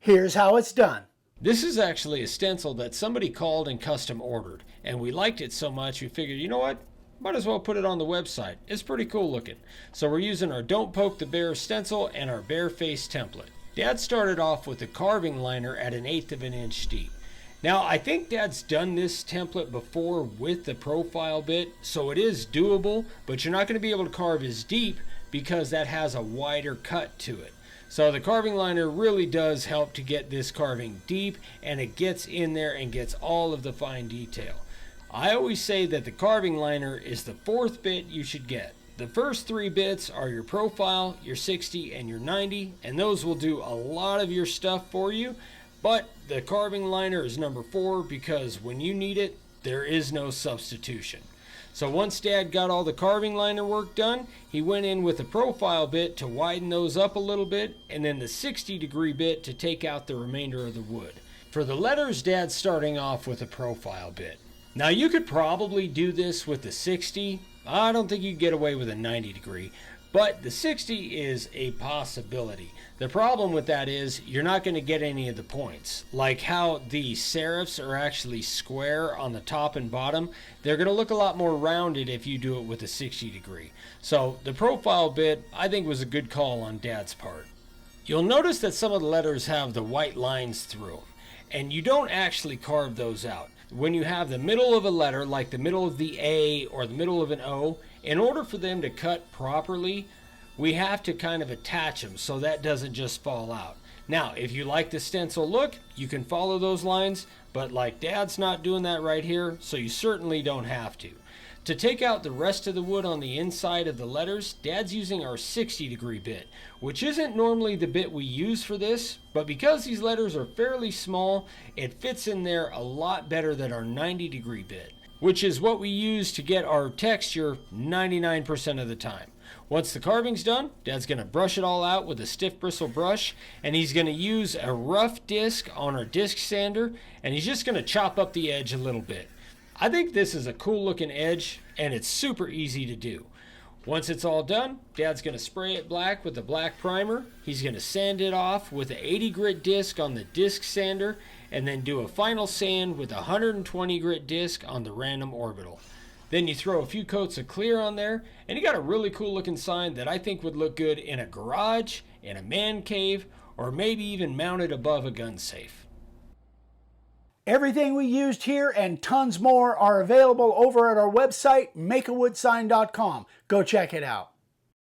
Here's how it's done. This is actually a stencil that somebody called and custom ordered, and we liked it so much we figured, you know what? Might as well put it on the website. It's pretty cool looking. So we're using our Don't Poke the Bear stencil and our bear face template. Dad started off with a carving liner at 1/8 of an inch deep. Now I think Dad's done this template before with the profile bit, so it is doable, but you're not going to be able to carve as deep because that has a wider cut to it. So the carving liner really does help to get this carving deep, and it gets in there and gets all of the fine detail. I always say that the carving liner is the 4th bit you should get. The first 3 bits are your profile, your 60, and your 90, and those will do a lot of your stuff for you, but the carving liner is number 4 because when you need it, there is no substitution. So once Dad got all the carving liner work done, he went in with the profile bit to widen those up a little bit, and then the 60-degree bit to take out the remainder of the wood. For the letters, Dad's starting off with a profile bit. Now you could probably do this with the 60. I don't think you could get away with a 90-degree, but the 60 is a possibility. The problem with that is you're not going to get any of the points. Like how the serifs are actually square on the top and bottom, they're going to look a lot more rounded if you do it with a 60-degree. So the profile bit, I think, was a good call on Dad's part. You'll notice that some of the letters have the white lines through them, and you don't actually carve those out. When you have the middle of a letter, like the middle of the A or the middle of an O, in order for them to cut properly, we have to kind of attach them so that doesn't just fall out. Now, if you like the stencil look, you can follow those lines, but like Dad's not doing that right here, so you certainly don't have to. To take out the rest of the wood on the inside of the letters, Dad's using our 60-degree bit, which isn't normally the bit we use for this, but because these letters are fairly small, it fits in there a lot better than our 90-degree bit, which is what we use to get our texture 99% of the time. Once the carving's done, Dad's going to brush it all out with a stiff bristle brush, and he's going to use a rough disc on our disc sander, and he's just going to chop up the edge a little bit. I think this is a cool looking edge, and it's super easy to do. Once it's all done, Dad's going to spray it black with a black primer. He's going to sand it off with an 80 grit disc on the disc sander, and then do a final sand with a 120 grit disc on the random orbital. Then you throw a few coats of clear on there, and you got a really cool looking sign that I think would look good in a garage, in a man cave, or maybe even mounted above a gun safe. Everything we used here and tons more are available over at our website, makeawoodsign.com. Go check it out.